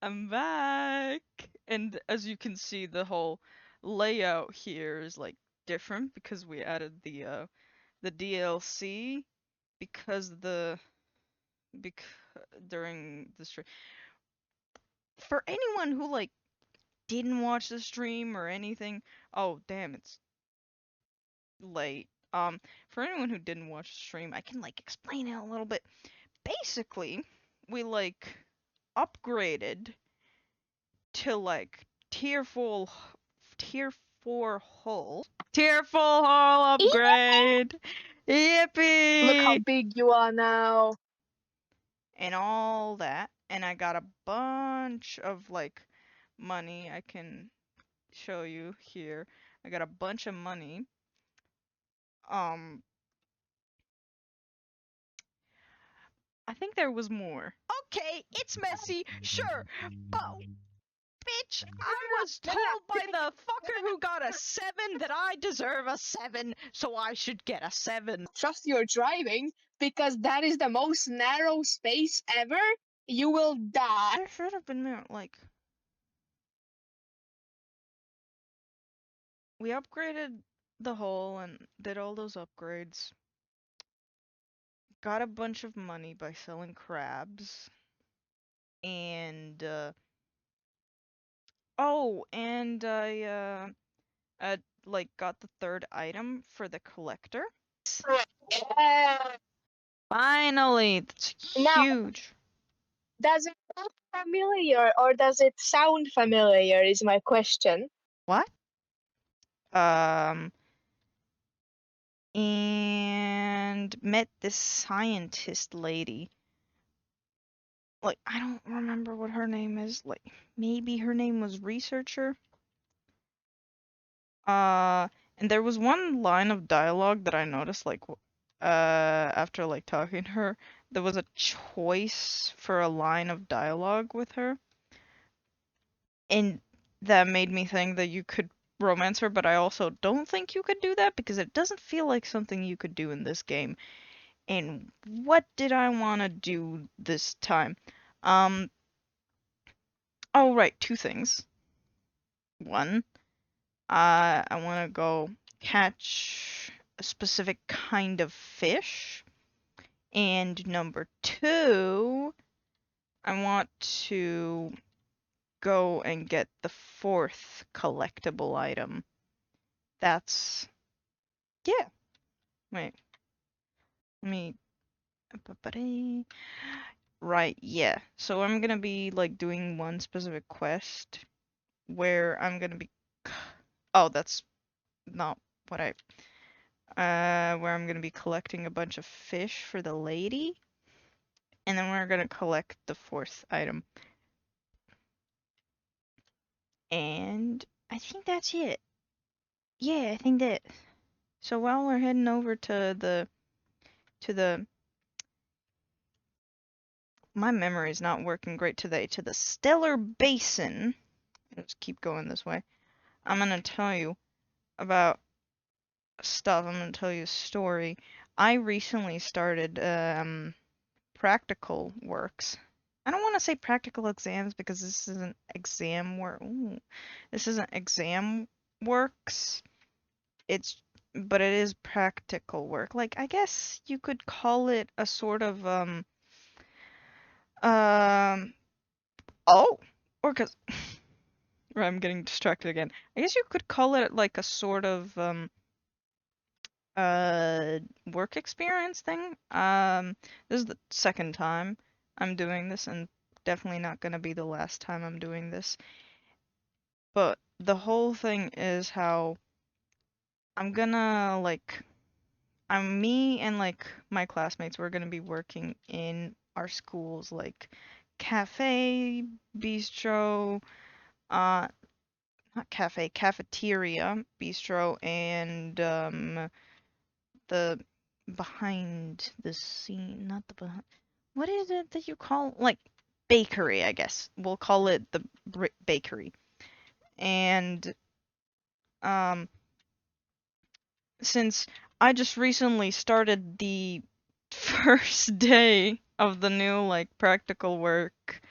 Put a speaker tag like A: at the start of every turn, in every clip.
A: I'm back. And as you can see, the whole layout here is like different because we added the DLC because bec during the stream. For anyone who like didn't watch the stream or anything, oh damn, it's late. For anyone who didn't watch the stream, I can like explain it a little bit. Basically, we like upgraded to like tier 4 tier 4 hull. Tier 4 hull upgrade.
B: Look how
A: Yippee!
B: big you are now.
A: And all that. And I got a bunch of like money I can show you here. I got a bunch of money. I think there was more. Okay, it's messy, sure, but bitch, I was told by the fucker who got a 7 that I deserve a 7, so I should get a 7.
B: Trust your driving, because that is the most narrow space ever. You will die.
A: There should have been more, like... We upgraded the hull and did all those upgrades. Got a bunch of money by selling crabs. And, oh, and I like, got the third item for the collector.
B: Yeah.
A: Finally! That's
B: Now,
A: huge.
B: does it look familiar or does it sound familiar? Is my question.
A: What? And met this scientist lady. Like, I don't remember what her name is. Like, maybe her name was Researcher? And there was one line of dialogue that I noticed, like, after, like, talking to her. There was a choice for a line of dialogue with her. And that made me think that you could romance her, but I also don't think you could do that because it doesn't feel like something you could do in this game. And what did I want to do this time? Oh right, two things. One, I want to go catch a specific kind of fish. And number two, I want to go and get the fourth collectible item. That's... yeah. Wait. Let me... Right, yeah. So I'm gonna be, like, doing one specific quest where I'm gonna be... oh, that's not what I... where I'm gonna be collecting a bunch of fish for the lady. And then we're gonna collect the fourth item. And I think that's it. Yeah, I think that... so while we're heading over to the... my memory's not working great today. To the Stellar Basin. Let's keep going this way. I'm gonna tell you about stuff. I'm gonna tell you a story. I recently started practical works. I don't want to say practical exams because this isn't exam work. This isn't exam works. But it is practical work. Like, I guess you could call it a sort of oh, or cause I'm getting distracted again. I guess you could call it like a sort of work experience thing. This is the second time I'm doing this, and definitely not gonna be the last time I'm doing this. But the whole thing is how I'm gonna like me and like my classmates, we're gonna be working in our schools like cafe, bistro, not cafe, cafeteria, bistro, and the behind the scene, not the behind. What is it that you call like bakery? I guess we'll call it the bakery. And um, since I just recently started the first day of the new like practical work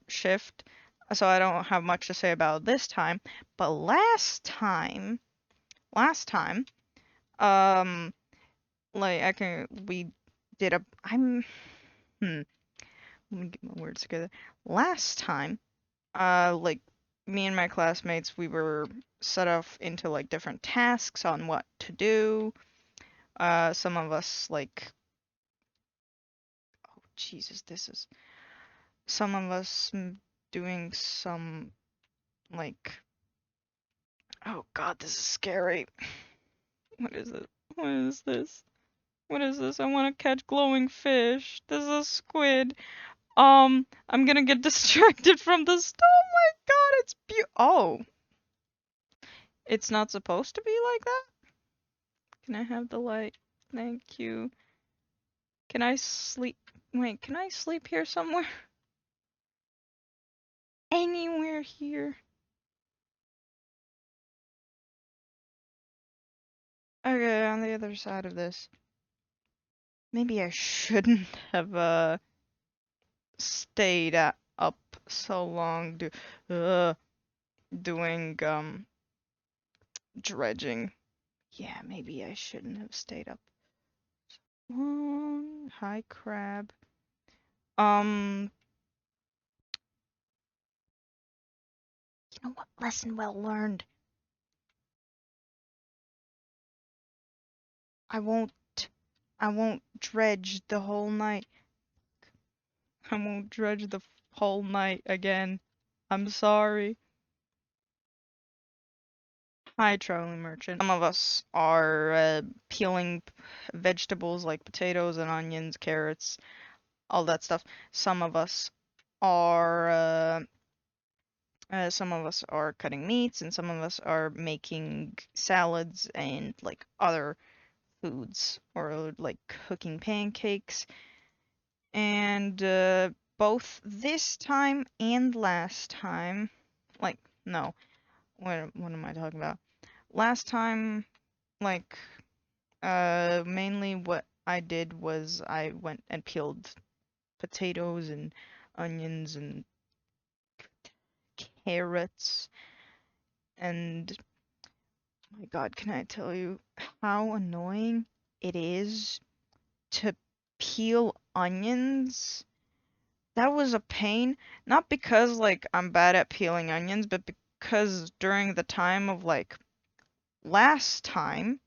A: shift, so I don't have much to say about this time. But last time, um, like we did a, hmm, let me get my words together. Last time, like me and my classmates, we were set off into like different tasks on what to do. Some of us like, oh Jesus, some of us doing some like, oh God, this is scary. What is it? What is this? What is this? I want to catch glowing fish. This is a squid. I'm gonna get distracted from this. Oh my God, it's oh, it's not supposed to be like that? Can I have the light? Thank you. Can I sleep? Wait, can I sleep here somewhere? Anywhere here? Okay, on the other side of this. Maybe I shouldn't have stayed up so long doing dredging. Yeah, maybe I shouldn't have stayed up. Hi crab. Um, you know what? Lesson well learned. I won't I won't dredge the whole night. I won't dredge the whole night again. I'm sorry. Hi, traveling merchant. Some of us are peeling vegetables like potatoes and onions, carrots, all that stuff. Some of us are some of us are cutting meats, and some of us are making salads and like other foods, or like cooking pancakes. And both this time and last time, like no, what am I talking about? Last time, like mainly what I did was I went and peeled potatoes and onions and carrots, and my God, can I tell you how annoying it is to peel onions? That was a pain, not because like I'm bad at peeling onions, but because during the time of like last time,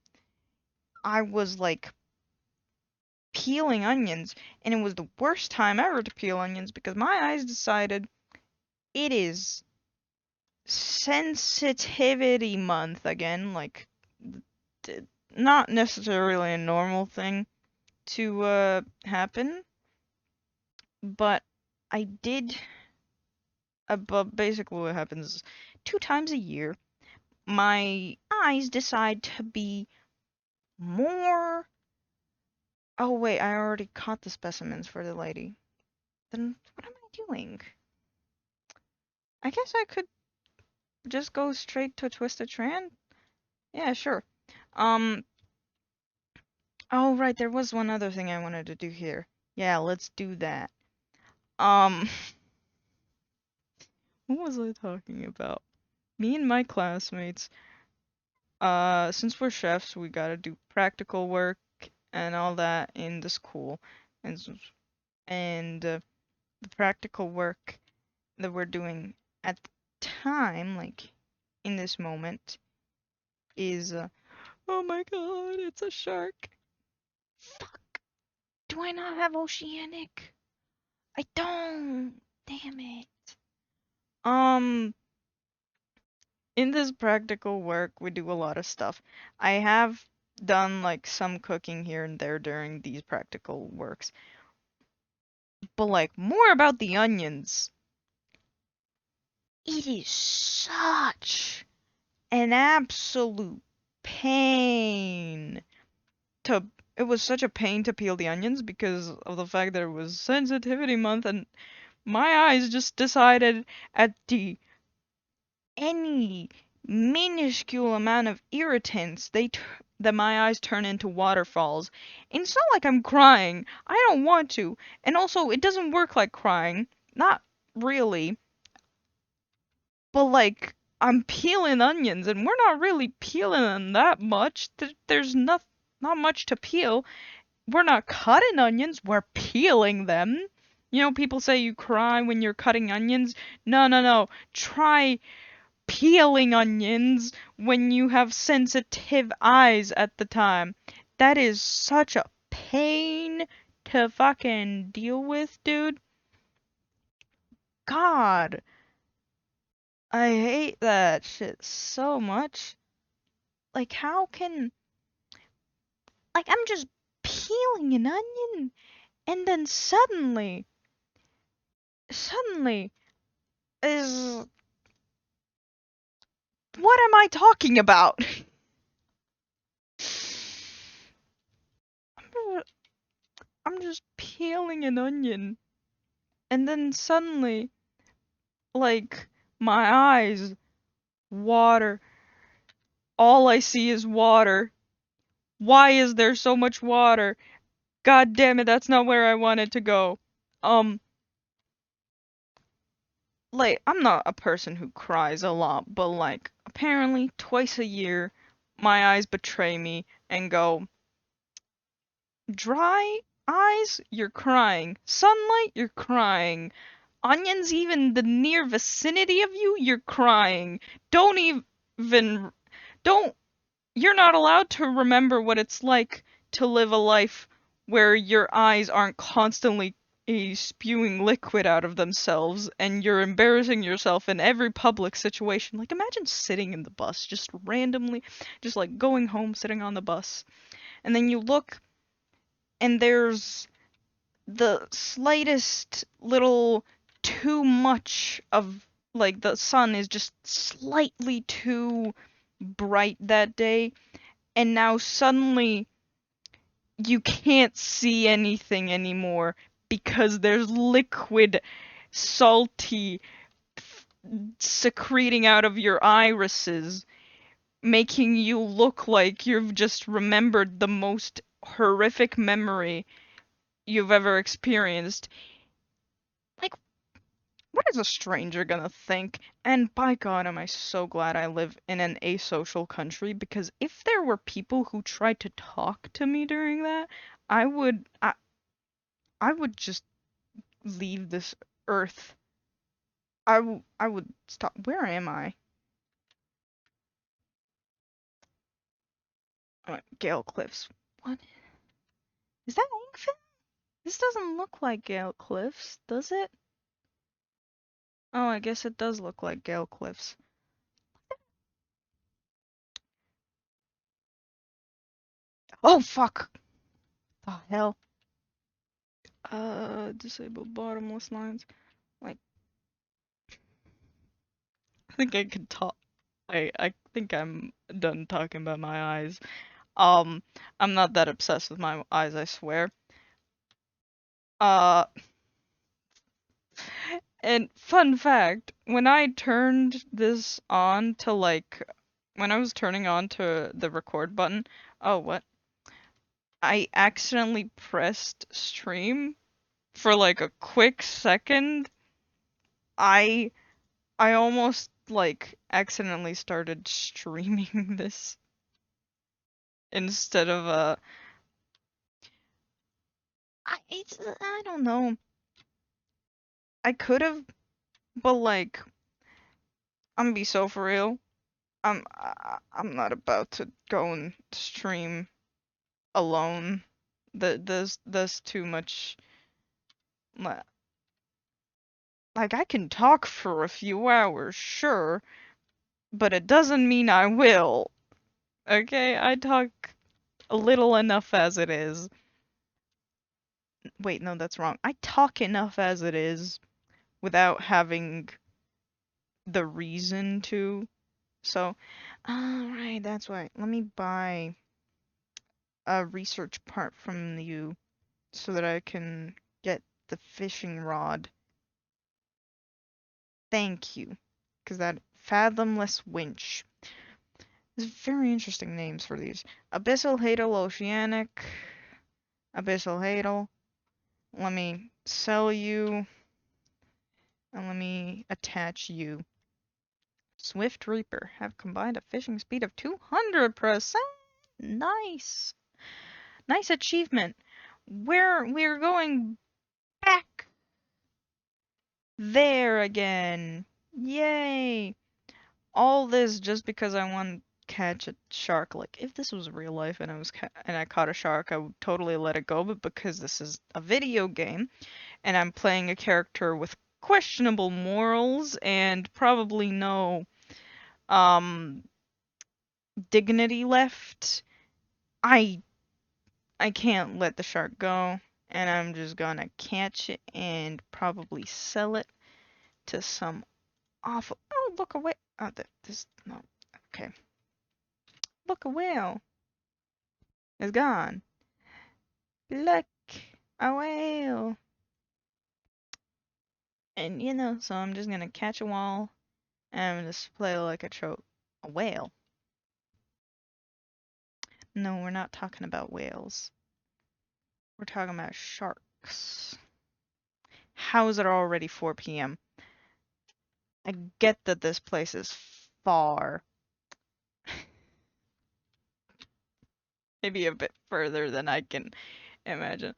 A: I was like peeling onions, and it was the worst time ever to peel onions because my eyes decided it is sensitivity month again, like not necessarily a normal thing to happen, but I did. But basically, what happens is 2 times a year, my eyes decide to be more. Oh wait, I already caught the specimens for the lady. Then what am I doing? I guess I could just go straight to Twisted Strand? Yeah, sure. Um, oh right, there was one other thing I wanted to do here. Yeah, let's do that. Um, what was I talking about? Me and my classmates, since we're chefs, we gotta do practical work and all that in the school. And the practical work that we're doing at the time, like in this moment, is oh my God, it's a shark. Fuck. Do I not have oceanic? I don't. Damn it. Um, in this practical work, we do a lot of stuff. I have done like some cooking here and there during these practical works, but like more about the onions. It is such an absolute pain to it was such a pain to peel the onions because of the fact that it was sensitivity month, and my eyes just decided at the any minuscule amount of irritants that my eyes turn into waterfalls. And it's not like I'm crying. I don't want to. And also it doesn't work like crying. Not really, but like I'm peeling onions and we're not really peeling them that much. There's not much to peel. We're not cutting onions, we're peeling them. You know, people say you cry when you're cutting onions. No, no, no. Try peeling onions when you have sensitive eyes at the time. That is such a pain to fucking deal with, dude. God, I hate that shit so much. Like, how can. Like, I'm just peeling an onion, and then suddenly, is. What am I talking about? I'm just peeling an onion, and then suddenly, like, my eyes water. All I see is water. Why is there so much water? God damn it, that's not where I wanted to go. Um, like, I'm not a person who cries a lot, but like, apparently twice a year, my eyes betray me and go, dry eyes, you're crying. Sunlight, you're crying. Onions, even the near vicinity of you, you're crying. Don't even, don't you're not allowed to remember what it's like to live a life where your eyes aren't constantly spewing liquid out of themselves and you're embarrassing yourself in every public situation. Like, imagine sitting in the bus just randomly, just like going home, sitting on the bus, and then you look and there's the slightest little too much of, like, the sun is just slightly too bright that day, and now suddenly you can't see anything anymore because there's liquid, salty, secreting out of your irises, making you look like you've just remembered the most horrific memory you've ever experienced. Like, what is a stranger gonna think? And by God, am I so glad I live in an asocial country, because if there were people who tried to talk to me during that, I would I, I would just leave this earth. I would stop. Where am I? Gale Cliffs. What? Is that Inkfin? This doesn't look like Gale Cliffs, does it? Oh, I guess it does look like Gale Cliffs. Oh, fuck! The hell? Disable bottomless lines. Like, I think I could talk. I think I'm done talking about my eyes. Um, I'm not that obsessed with my eyes, I swear. Uh, and fun fact, when I turned this on to like, when I was turning on to the record button, oh, what? I accidentally pressed stream for like a quick second. I I almost like accidentally started streaming this instead of I don't know. I could have, but like I'm gonna be so for real. I'm not about to go and stream alone. There's too much. Like, I can talk for a few hours, sure, but it doesn't mean I will. Okay, I talk a little enough as it is. Wait, no, that's wrong. I talk enough as it is without having the reason to. So, alright, that's right. Let me buy a research part from you so that I can get the fishing rod. Thank you. Because that fathomless winch. There's very interesting names for these. Abyssal Hadal Oceanic. Abyssal Hadal. Let me sell you And let me attach you. Swift Reaper have combined a fishing speed of 200%. Nice. Nice achievement. We're going back there again. Yay. All this just because I want to catch a shark. Like if this was real life and I caught a shark, I would totally let it go, but because this is a video game and I'm playing a character with questionable morals and probably no um dignity left, I I can't let the shark go, and I'm just gonna catch it and probably sell it to some awful. Oh, look, a whale. Oh, this no. Okay, look, a whale is gone. Look, a whale. And so I'm just gonna catch a wall and display like a whale. No, we're not talking about whales. We're talking about sharks. How is it already 4 p.m.? I get that this place is far, maybe a bit further than I can imagine.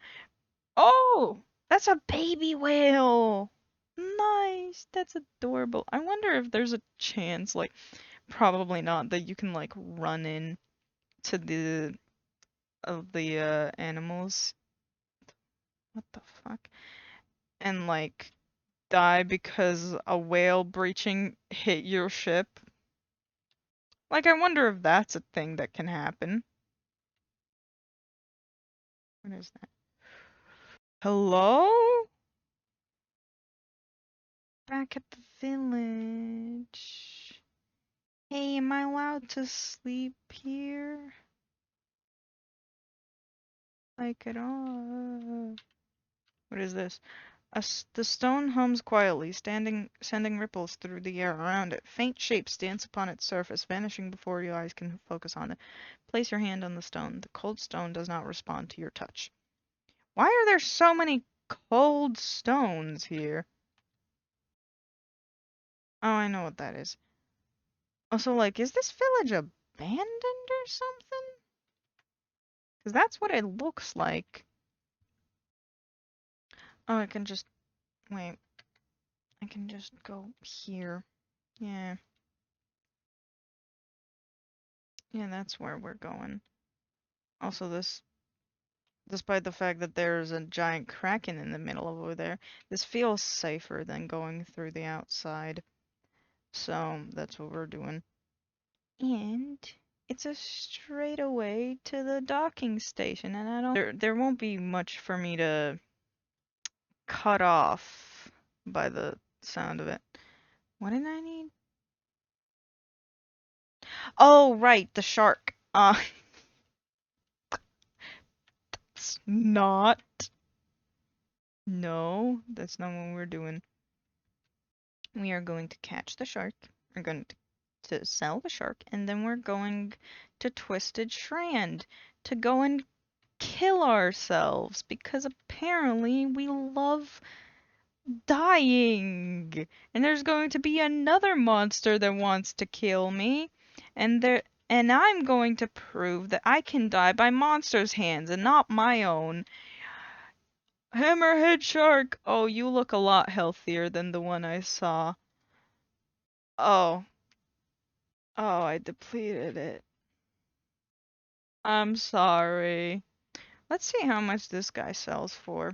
A: Oh, that's a baby whale. Nice. That's adorable. I wonder if there's a chance, like, probably not, that you can like run in to the animals. What the fuck? And like die because a whale breaching hit your ship. Like, I wonder if that's a thing that can happen. What is that? Hello? Back at the village. Hey, am I allowed to sleep here? Like at all? What is this? The stone hums quietly, sending ripples through the air around it. Faint shapes dance upon its surface, vanishing before your eyes can focus on it. Place your hand on the stone. The cold stone does not respond to your touch. Why are there so many cold stones here? Oh, I know what that is. Also, like, is this village abandoned or something? Because that's what it looks like. Oh, I can just... Wait. I can just go here. Yeah. Yeah, that's where we're going. Also, despite the fact that there's a giant kraken in the middle of over there, this feels safer than going through the outside. So, that's what we're doing. And it's a straight away to the docking station, and I don't... There won't be much for me to cut off by the sound of it. What did I need? Oh, right, the shark. It's not. No, that's not what we're doing. We are going to catch the shark. We're going to sell the shark, and then we're going to Twisted Strand to go and kill ourselves because apparently we love dying. And there's going to be another monster that wants to kill me, and I'm going to prove that I can die by monsters' hands and not my own. Hammerhead shark! Oh, you look a lot healthier than the one I saw. Oh. Oh, I depleted it. I'm sorry. Let's see how much this guy sells for.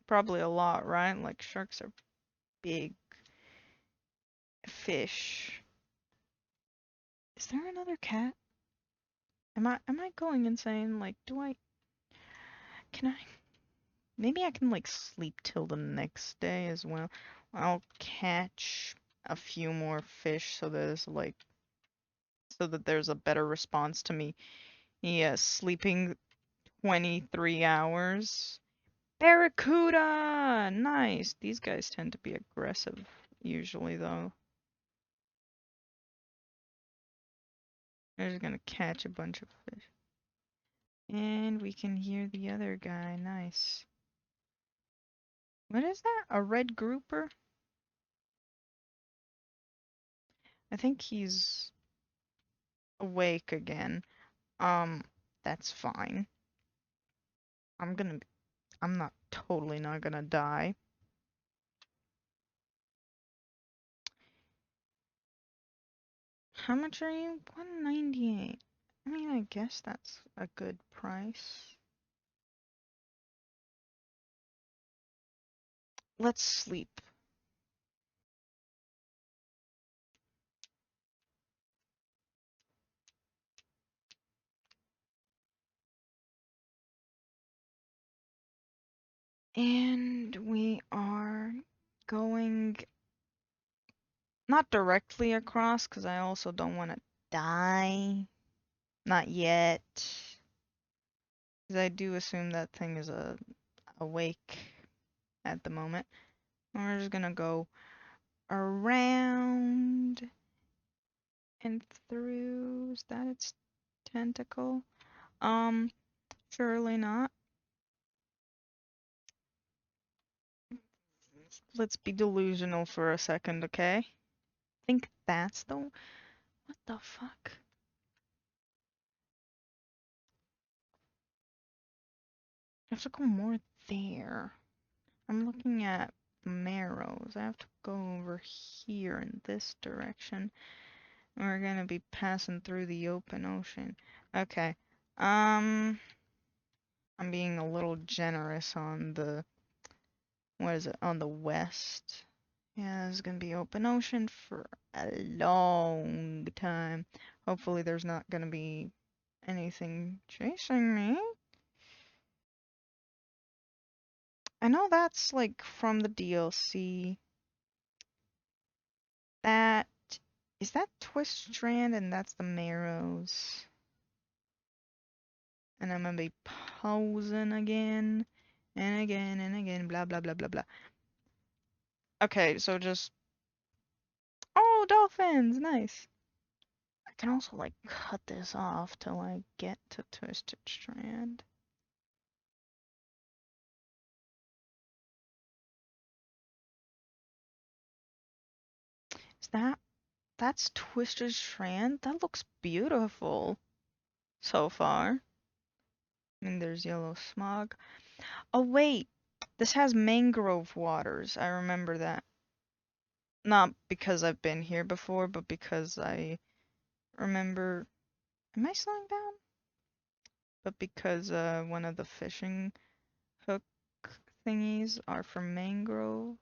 A: Probably a lot, right? Like sharks are big fish. Is there another cat? Am I going insane? Like, can I maybe I can like sleep till the next day as well. I'll catch a few more fish so that there's a better response to me. Yeah, sleeping 23 hours. Barracuda! Nice. These guys tend to be aggressive usually though. They're just gonna catch a bunch of fish. And we can hear the other guy. Nice. What is that? A red grouper? I think he's awake again. Um, that's fine. I'm gonna, I'm not totally not gonna die. How much are you? 198. I mean, I guess that's a good price. Let's sleep. And we are going not directly across, because I also don't want to die. Not yet. Because I do assume that thing is awake at the moment. And we're just gonna go around and through. Is that its tentacle? Um, surely not. Let's be delusional for a second, okay? I think that's the. What the fuck? I have to go more there. I'm looking at marrows. I have to go over here in this direction. We're gonna be passing through the open ocean. Okay. Um, I'm being a little generous on the, what is it, on the west. Yeah, it's gonna be open ocean for a long time. Hopefully there's not gonna be anything chasing me. I know that's like from the DLC. That is that Twist Strand and that's the Marrows. And I'm gonna be posing again and again and again, blah blah blah blah blah. Okay, so just oh, dolphins, nice. I can also like cut this off till I get to Twisted Strand. Is that's Twisted Strand? That looks beautiful so far. I mean, there's yellow smog. Oh wait, this has mangrove waters. I remember that. Not because I've been here before, but because I remember. Am I slowing down? But because one of the fishing hook thingies are for mangrove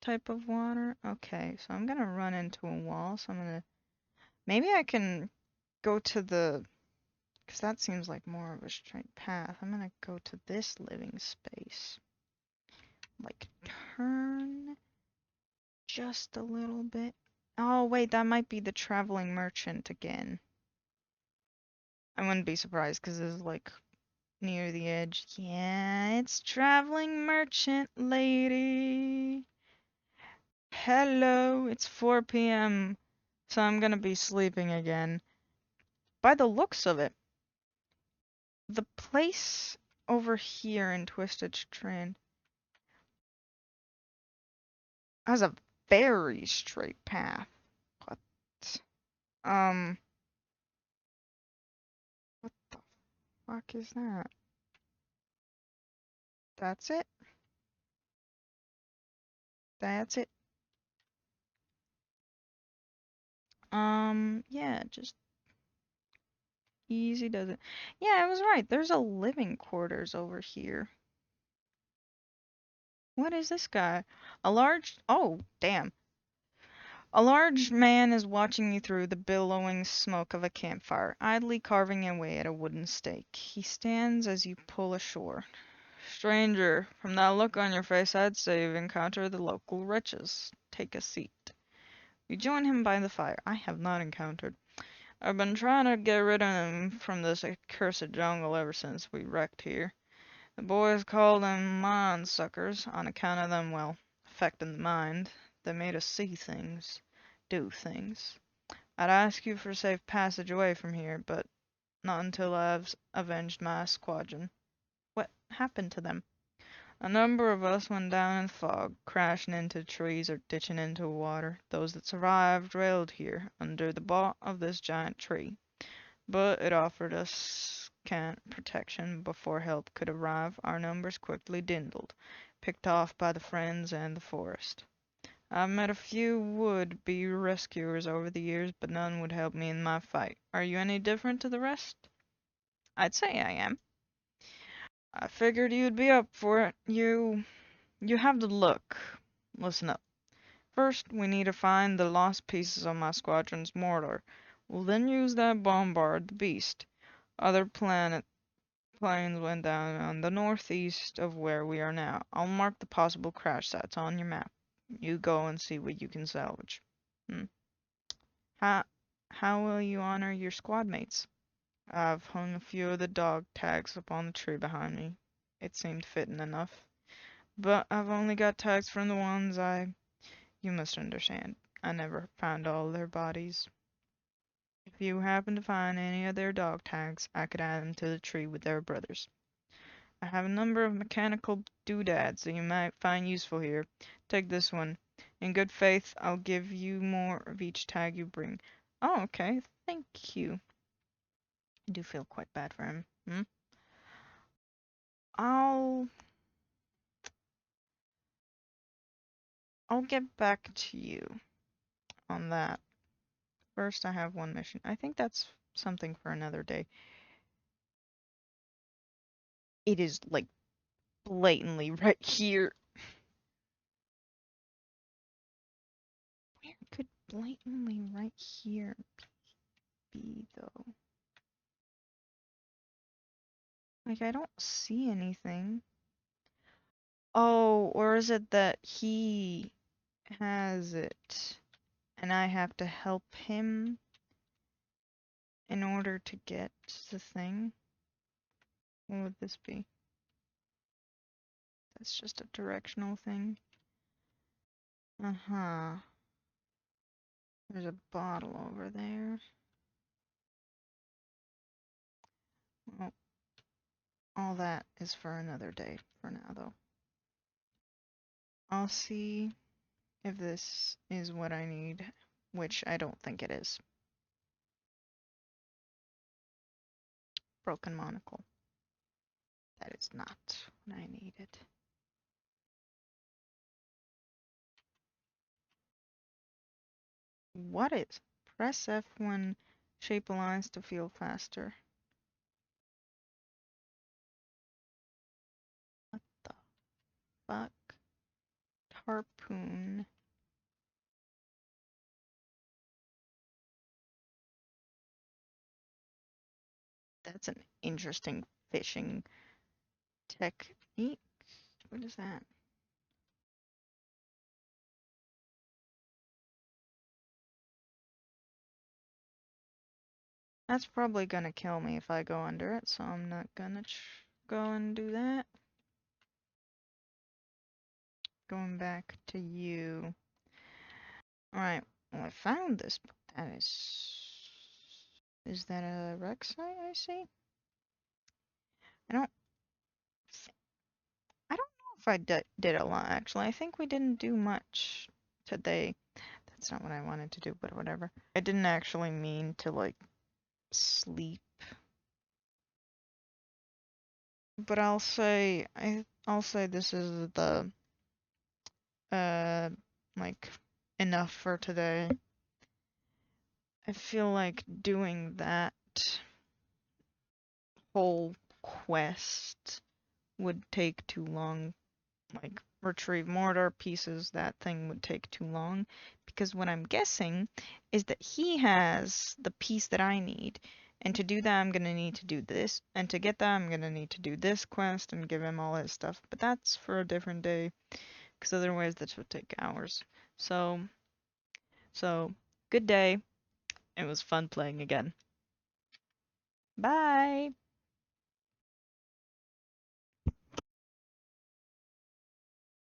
A: type of water. Okay, so I'm gonna run into a wall, so I'm gonna. Maybe I can go to the. Because that seems like more of a straight path. I'm gonna go to this living space. Like, turn just a little bit. Oh, wait, that might be the traveling merchant again. I wouldn't be surprised because this is like near the edge. Yeah, it's traveling merchant lady. Hello, it's 4 p.m. So I'm gonna be sleeping again. By the looks of it, the place over here in Twisted Strand has a very straight path. What? Um, what the fuck is that? That's it? That's it? Yeah, just easy does it. Yeah, I was right. There's a living quarters over here. What is this guy? A large. Oh, damn. A large man is watching you through the billowing smoke of a campfire, idly carving away at a wooden stake. He stands as you pull ashore. Stranger, from that look on your face, I'd say you've encountered the local wretches. Take a seat. You join him by the fire. I have not encountered. I've been trying to get rid of them from this accursed jungle ever since we wrecked here. The boys call them mind suckers on account of them, well, affecting the mind. They made us see things, do things. I'd ask you for safe passage away from here, but not until I've avenged my squadron. What happened to them? A number of us went down in the fog, crashing into trees or ditching into water. Those that survived railed here, under the bough of this giant tree. But it offered us scant protection before help could arrive. Our numbers quickly dwindled, picked off by the friends and the forest. I've met a few would-be rescuers over the years, but none would help me in my fight. Are you any different to the rest? I'd say I am. I figured you'd be up for it. You have the look. Listen up. First, we need to find the lost pieces of my squadron's mortar. We'll then use that to bombard the beast. Other planes went down on the northeast of where we are now. I'll mark the possible crash sites on your map. You go and see what you can salvage. Hmm. How, how will you honor your squad mates? I've hung a few of the dog tags up on the tree behind me. It seemed fitting enough. But I've only got tags from the ones You must understand. I never found all their bodies. If you happen to find any of their dog tags, I could add them to the tree with their brothers. I have a number of mechanical doodads that you might find useful here. Take this one. In good faith, I'll give you more of each tag you bring. Oh, okay. Thank you. I do feel quite bad for him. Hmm? I'll I'll get back to you on that. First, I have one mission. I think that's something for another day. It is like blatantly right here. Where could blatantly right here be, though? Like, I don't see anything. Oh, or is it that he has it and I have to help him in order to get the thing? What would this be? That's just a directional thing. Uh-huh. There's a bottle over there. Well, all that is for another day for now, though. I'll see if this is what I need, which I don't think it is. Broken monocle. That is not what I needed. What is? Press F when shape aligns to feel faster. What the fuck? Harpoon. That's an interesting fishing technique. What is that? That's probably gonna kill me if I go under it, so I'm not gonna go and do that. Going back to you. Alright, well I found this, but that is... Is that a wreck site I see? I don't... I don't know if I did a lot, actually. I think we didn't do much today. That's not what I wanted to do, but whatever. I didn't actually mean to, like, sleep. But I'll say this is the, uh, like, enough for today. I feel like doing that whole quest would take too long. Like, retrieve mortar pieces, that thing would take too long. Because what I'm guessing is that he has the piece that I need. And to do that, I'm going to need to do this. And to get that, I'm going to need to do this quest and give him all his stuff. But that's for a different day. Because otherwise, this would take hours. So, good day. It was fun playing again. Bye!